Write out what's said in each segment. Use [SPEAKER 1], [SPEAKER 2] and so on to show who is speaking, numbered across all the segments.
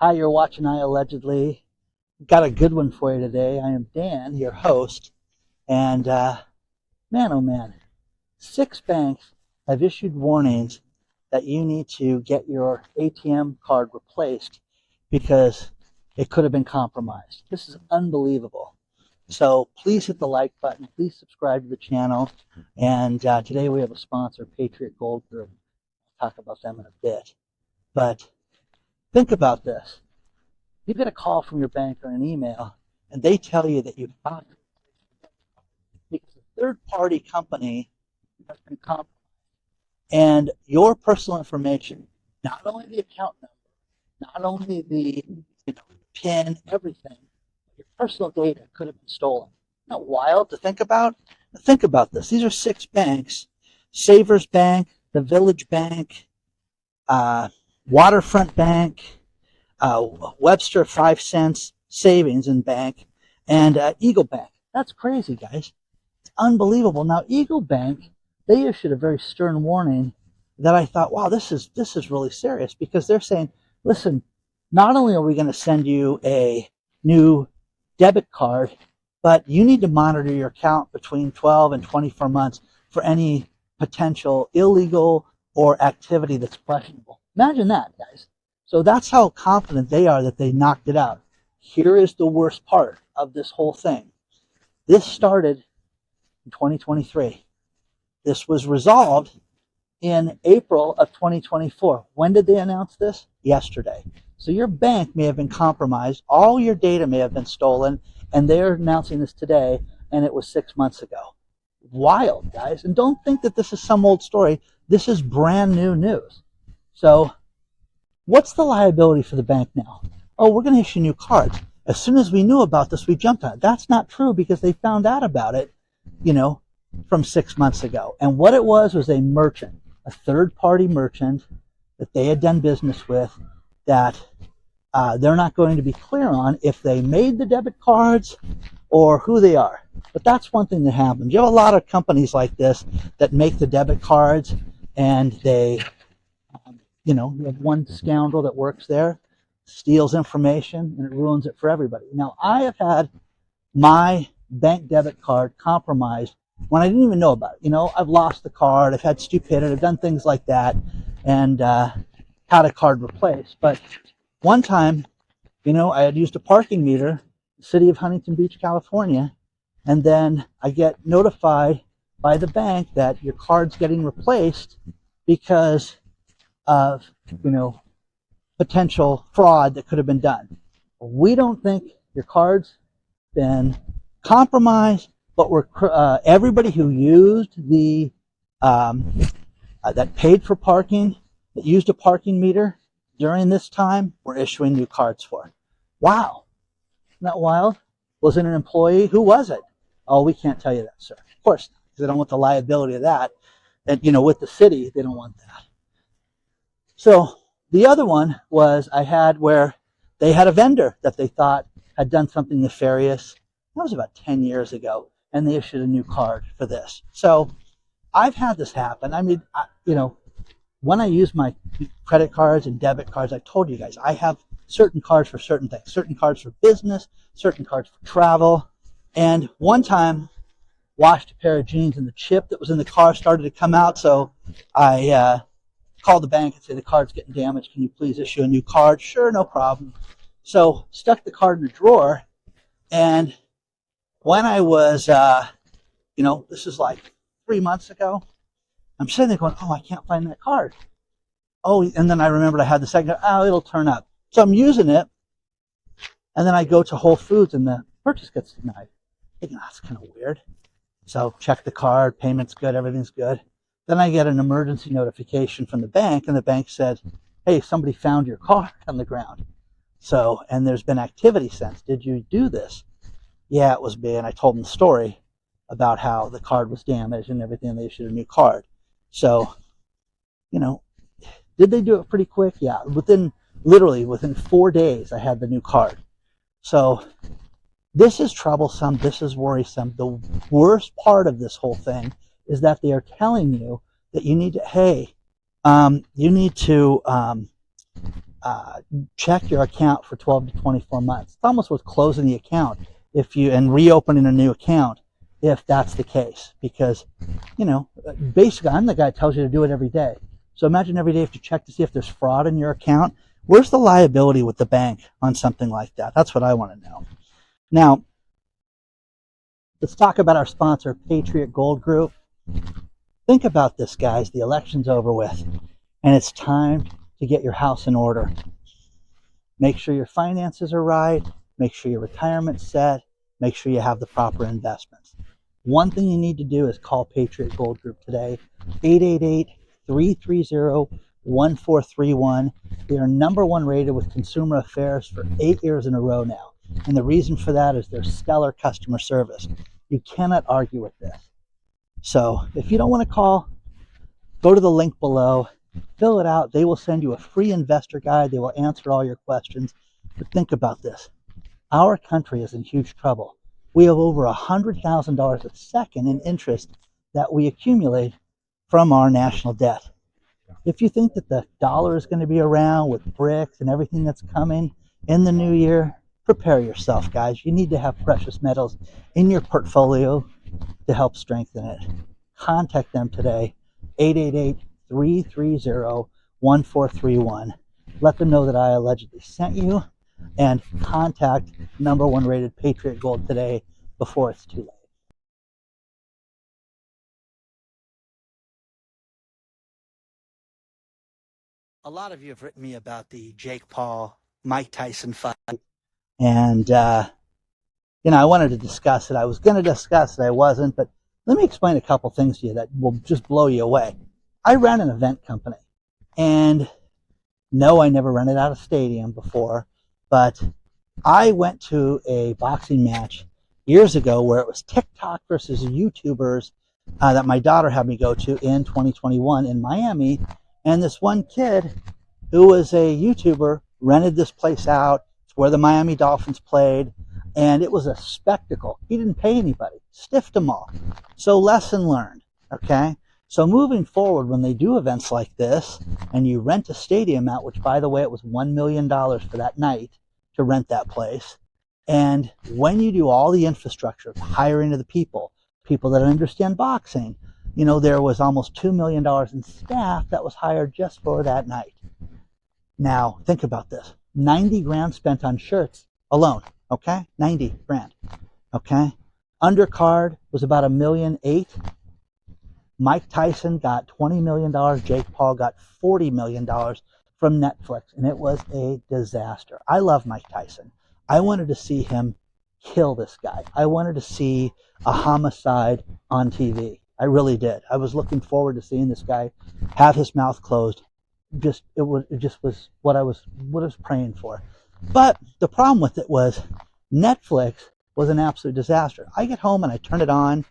[SPEAKER 1] Hi, you're watching iAllegedly. Got a good one for you today. I am Dan, your host, and man, oh man, 6 banks have issued warnings that you need to get your ATM card replaced because it could have been compromised. This is unbelievable. So please hit the like button. Please subscribe to the channel. And today we have a sponsor, Patriot Gold Group. I'll talk about them in a bit. But think about this. You get a call from your bank or an email, and they tell you that you've got because a third-party company has been compromised. And your personal information, not only the account number, not only the PIN, everything, your personal data could have been stolen. Isn't that wild to think about? Think about this. These are 6 banks: Savers Bank, the Village Bank, Waterfront Bank, Webster 5 cents savings and bank, and Eagle Bank. That's crazy, guys. It's unbelievable. Now, Eagle Bank, they issued a very stern warning that I thought, wow, this is really serious, because they're saying, listen, not only are we going to send you a new debit card, but you need to monitor your account between 12 and 24 months for any potential illegal or activity that's questionable. Imagine that, guys. So that's how confident they are that they knocked it out. Here is the worst part of this whole thing. This started in 2023. This was resolved in April of 2024. When did they announce this? Yesterday. So your bank may have been compromised. All your data may have been stolen, and they're announcing this today, and it was 6 months ago. Wild, guys. And don't think that this is some old story. This is brand new news. So what's the liability for the bank now? Oh, we're going to issue new cards. As soon as we knew about this, we jumped on it. That's not true, because they found out about it, from 6 months ago. And what it was a merchant, a third-party merchant that they had done business with, that they're not going to be clear on if they made the debit cards or who they are. But that's one thing that happens. You have a lot of companies like this that make the debit cards, and they you have one scoundrel that works there, steals information, and it ruins it for everybody. Now, I have had my bank debit card compromised when I didn't even know about it. I've lost the card, I've had stupidity, I've done things like that, and had a card replaced. But one time, I had used a parking meter in the city of Huntington Beach, California, and then I get notified by the bank that your card's getting replaced because of potential fraud that could have been done. We don't think your card's been compromised, but everybody who used the that paid for parking, that used a parking meter during this time, we're issuing new cards for. Wow, isn't that wild? Was it an employee? Who was it? Oh, we can't tell you that, sir. Of course not, because they don't want the liability of that. And with the city, they don't want that. So the other one was I had where they had a vendor that they thought had done something nefarious. That was about 10 years ago, and they issued a new card for this. So I've had this happen. I mean, when I use my credit cards and debit cards, I told you guys, I have certain cards for certain things, certain cards for business, certain cards for travel. And one time, washed a pair of jeans, and the chip that was in the car started to come out, so I called the bank and said, the card's getting damaged. Can you please issue a new card? Sure, no problem. So stuck the card in a drawer. And when I was, this is like 3 months ago, I'm sitting there going, oh, I can't find that card. Oh, and then I remembered I had the second, it'll turn up. So I'm using it. And then I go to Whole Foods and the purchase gets denied. Thinking, that's kind of weird. So check the card, payment's good, everything's good. Then I get an emergency notification from the bank, and the bank said, hey, somebody found your card on the ground. So, and there's been activity since. Did you do this? Yeah, it was me. And I told them the story about how the card was damaged and everything, and they issued a new card. So, did they do it pretty quick? Yeah, literally within 4 days, I had the new card. So this is troublesome. This is worrisome. The worst part of this whole thing is that they are telling you that you need to, check your account for 12 to 24 months. It's almost worth closing the account and reopening a new account if that's the case, because basically I'm the guy that tells you to do it every day. So imagine every day you have to check to see if there's fraud in your account. Where's the liability with the bank on something like that? That's what I want to know. Now, let's talk about our sponsor, Patriot Gold Group. Think about this, guys. The election's over with, and it's time to get your house in order. Make sure your finances are right. Make sure your retirement's set. Make sure you have the proper investments. One thing you need to do is call Patriot Gold Group today, 888-330-1431. They are #1 rated with Consumer Affairs for 8 years in a row now. And the reason for that is their stellar customer service. You cannot argue with this. So if you don't want to call, go to the link below, fill it out. They will send you a free investor guide. They will answer all your questions. But think about this. Our country is in huge trouble. We have over $100,000 a second in interest that we accumulate from our national debt. If you think that the dollar is going to be around with BRICS and everything that's coming in the new year, prepare yourself, guys. You need to have precious metals in your portfolio to help strengthen it. Contact them today, 888-330-1431. Let them know that I allegedly sent you, and contact #1 rated Patriot Gold today before it's too late. A lot of you have written me about the Jake Paul, Mike Tyson fight, and I wanted to discuss it. I was going to discuss it, I wasn't, but let me explain a couple things to you that will just blow you away. I ran an event company, and no, I never rented out a stadium before, but I went to a boxing match years ago where it was TikTok versus YouTubers that my daughter had me go to in 2021 in Miami. And this one kid who was a YouTuber rented this place out. It's where the Miami Dolphins played, and it was a spectacle. He didn't pay anybody, stiffed them all. So lesson learned, okay? So moving forward, when they do events like this and you rent a stadium out, which by the way, it was $1 million for that night to rent that place. And when you do all the infrastructure, the hiring of the people that understand boxing, there was almost $2 million in staff that was hired just for that night. Now, think about this. 90 grand spent on shirts alone, okay? 90 grand, okay? Undercard was about $1.8 million. Mike Tyson got $20 million. Jake Paul got $40 million from Netflix, and it was a disaster. I love Mike Tyson. I wanted to see him kill this guy. I wanted to see a homicide on TV. I really did. I was looking forward to seeing this guy have his mouth closed. It just was what I was praying for. But the problem with it was Netflix was an absolute disaster. I get home and I turn it on,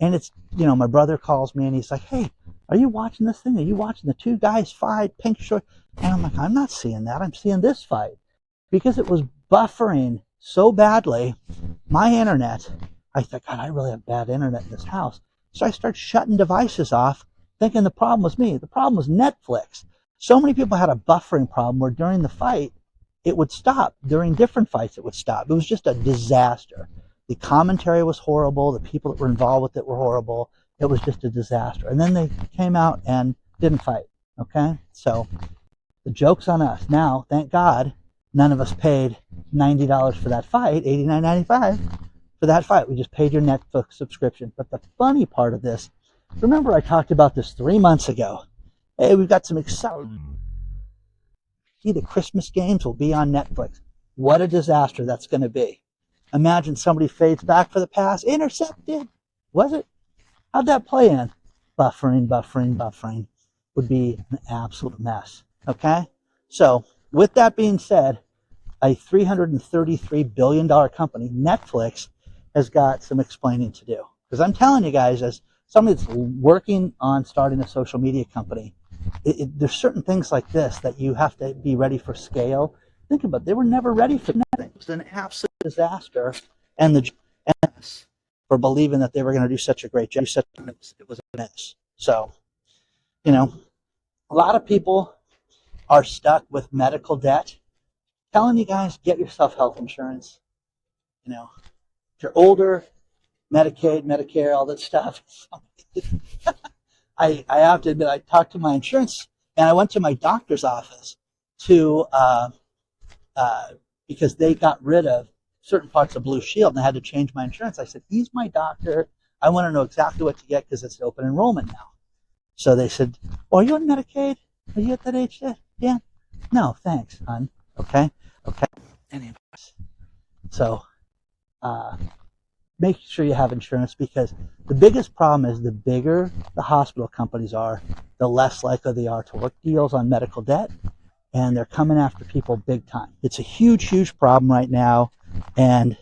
[SPEAKER 1] and it's, my brother calls me and he's like, "Hey, are you watching this thing? Are you watching the two guys fight, pink short?" And I'm like, "I'm not seeing that. I'm seeing this fight." Because it was buffering so badly, my internet, I thought, God, I really have bad internet in this house. So I started shutting devices off, thinking the problem was me. The problem was Netflix. So many people had a buffering problem where during the fight, it would stop. During different fights, it would stop. It was just a disaster. The commentary was horrible. The people that were involved with it were horrible. It was just a disaster. And then they came out and didn't fight. Okay? So the joke's on us. Now, thank God, none of us paid $90 for that fight, $89.95 for that fight. We just paid your Netflix subscription. But the funny part of this, remember I talked about this 3 months ago. Hey, we've got some exciting. See, the Christmas games will be on Netflix. What a disaster that's going to be. Imagine somebody fades back for the pass, intercepted. Was it? How'd that play in? Buffering would be an absolute mess. Okay? So, with that being said, a $333 billion company, Netflix, has got some explaining to do. Because I'm telling you guys, as somebody that's working on starting a social media company, there's certain things like this that you have to be ready for scale. Think about it. They were never ready for nothing. It was an absolute disaster. And the mess for believing that they were going to do such a great job. It was a mess. So, a lot of people are stuck with medical debt, telling you guys, get yourself health insurance. You know, if you're older, Medicaid, Medicare, all that stuff. I have to admit, I talked to my insurance, and I went to my doctor's office to because they got rid of certain parts of Blue Shield, and I had to change my insurance. I said, he's my doctor. I want to know exactly what to get because it's open enrollment now. So they said, oh, are you on Medicaid? Are you at that age yet? Yeah. No, thanks, hon. Okay. Anyways, so make sure you have insurance, because the biggest problem is the bigger the hospital companies are, the less likely they are to work deals on medical debt, and they're coming after people big time. It's a huge problem right now, and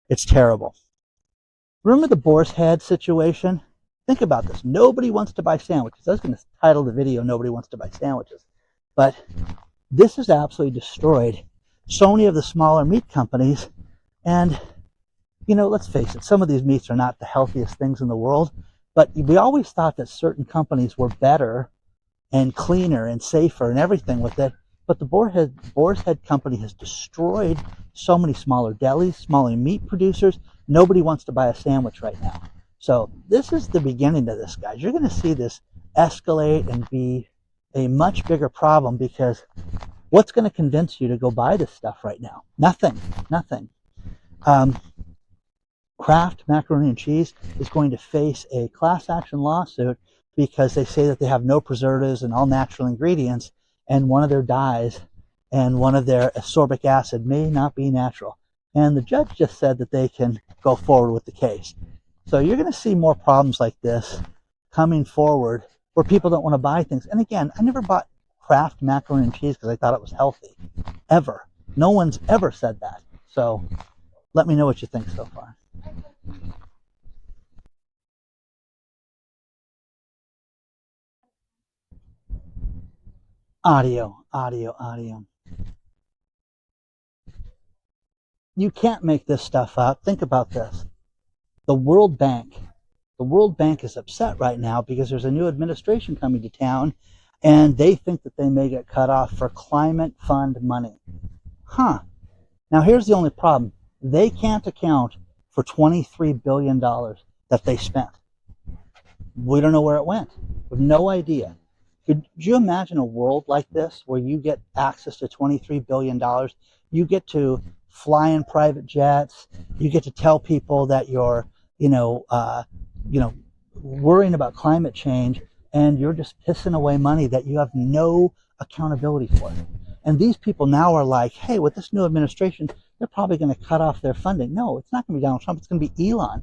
[SPEAKER 1] it's terrible. Remember the boar's head situation? Think about this. Nobody wants to buy sandwiches. I was going to title the video, Nobody Wants to Buy Sandwiches. But this has absolutely destroyed so many of the smaller meat companies. And, let's face it, some of these meats are not the healthiest things in the world. But we always thought that certain companies were better and cleaner and safer and everything with it. But the Boar's Head company has destroyed so many smaller delis, smaller meat producers. Nobody wants to buy a sandwich right now. So this is the beginning of this, guys. You're going to see this escalate and be a much bigger problem, because what's going to convince you to go buy this stuff right now? Nothing. Kraft Macaroni and Cheese is going to face a class action lawsuit because they say that they have no preservatives and all natural ingredients, and one of their dyes and one of their ascorbic acid may not be natural. And the judge just said that they can go forward with the case. So you're going to see more problems like this coming forward where people don't want to buy things. And again, I never bought Kraft macaroni and cheese because I thought it was healthy. Ever. No one's ever said that. So let me know what you think so far. Audio. You can't make this stuff up. Think about this. The World Bank is upset right now because there's a new administration coming to town, and they think that they may get cut off for climate fund money. Now here's the only problem. They can't account for $23 billion that they spent. We don't know where it went. We have no idea. Could you imagine a world like this where you get access to $23 billion? You get to fly in private jets. You get to tell people that you're, worrying about climate change, and you're just pissing away money that you have no accountability for. And these people now are like, hey, with this new administration, they're probably going to cut off their funding. No, it's not going to be Donald Trump. It's going to be Elon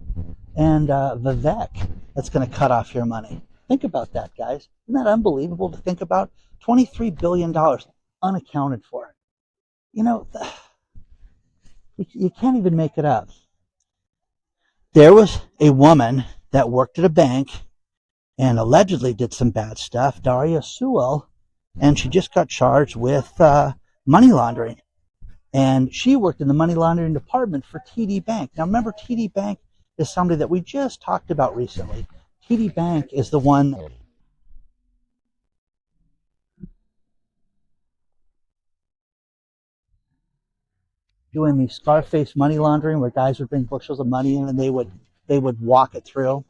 [SPEAKER 1] and Vivek that's going to cut off your money. Think about that, guys. Isn't that unbelievable to think about? $23 billion unaccounted for. You can't even make it up. There was a woman that worked at a bank and allegedly did some bad stuff, Daria Sewell, and she just got charged with money laundering. And she worked in the money laundering department for TD Bank. Now remember, TD Bank is somebody that we just talked about recently. TD Bank is the one doing the Scarface money laundering, where guys would bring bushels of money in and they would walk it through.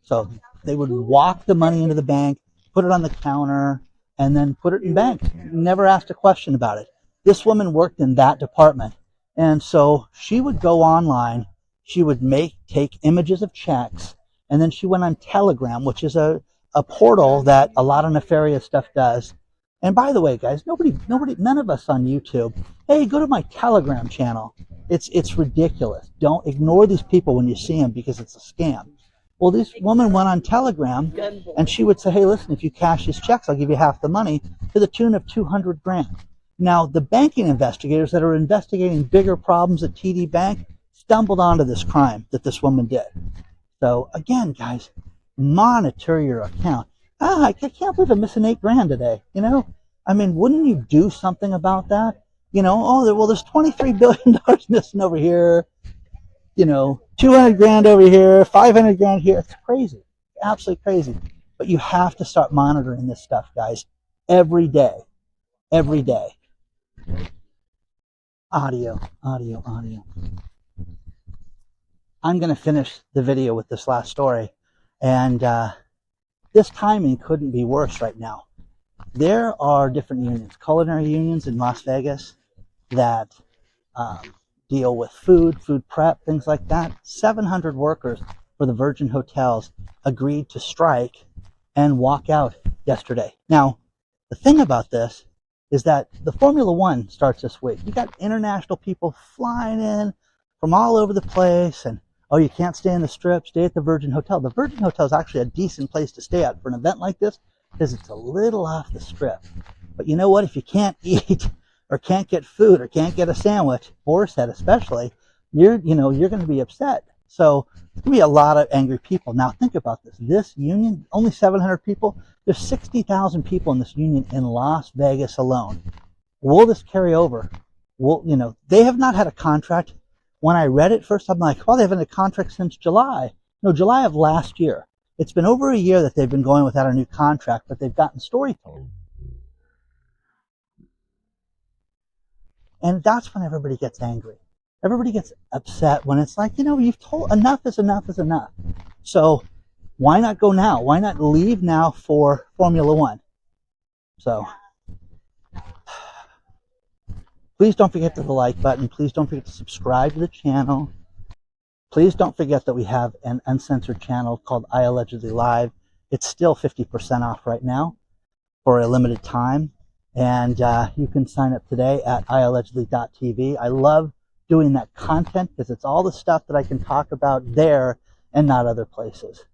[SPEAKER 1] So they would walk the money into the bank, put it on the counter, and then put it in bank. Never asked a question about it. This woman worked in that department. And so she would go online, she would take images of checks, and then she went on Telegram, which is a portal that a lot of nefarious stuff does. And by the way, guys, none of us on YouTube, hey, go to my Telegram channel. It's ridiculous. Don't ignore these people when you see them, because it's a scam. Well, this woman went on Telegram, and she would say, hey, listen, if you cash these checks, I'll give you half the money, to the tune of $200,000. Now, the banking investigators that are investigating bigger problems at TD Bank stumbled onto this crime that this woman did. So again, guys, monitor your account. I can't believe I'm missing $8,000 today. I mean, wouldn't you do something about that? There's $23 billion missing over here. $200,000 over here, $500,000 here. It's crazy, absolutely crazy. But you have to start monitoring this stuff, guys. every day, every day. Audio. I'm going to finish the video with this last story. And this timing couldn't be worse right now. There are different unions, culinary unions in Las Vegas that deal with food prep, things like that. 700 workers for the Virgin Hotels agreed to strike and walk out yesterday. Now, the thing about this is that the Formula One starts this week. You got international people flying in from all over the place, and oh, you can't stay in the Strip, stay at the Virgin Hotel. The Virgin Hotel is actually a decent place to stay at for an event like this because it's a little off the Strip. But you know what? If you can't eat or can't get food or can't get a sandwich, Boar's Head especially, you're going to be upset. So there's going to be a lot of angry people. Now think about this. This union, only 700 people. There's 60,000 people in this union in Las Vegas alone. Will this carry over? They have not had a contract. When I read it first, I'm like, well, they haven't had a contract since July. No, July of last year. It's been over a year that they've been going without a new contract, but they've gotten story told. And that's when everybody gets angry. Everybody gets upset when it's like, you've told enough is enough is enough. So why not go now? Why not leave now for Formula One? So please don't forget the like button. Please don't forget to subscribe to the channel. Please don't forget that we have an uncensored channel called iAllegedly Live. It's still 50% off right now for a limited time. And you can sign up today at iAllegedly.tv. I love doing that content because it's all the stuff that I can talk about there and not other places. If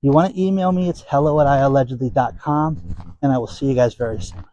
[SPEAKER 1] you want to email me, it's hello@iallegedly.com, and I will see you guys very soon.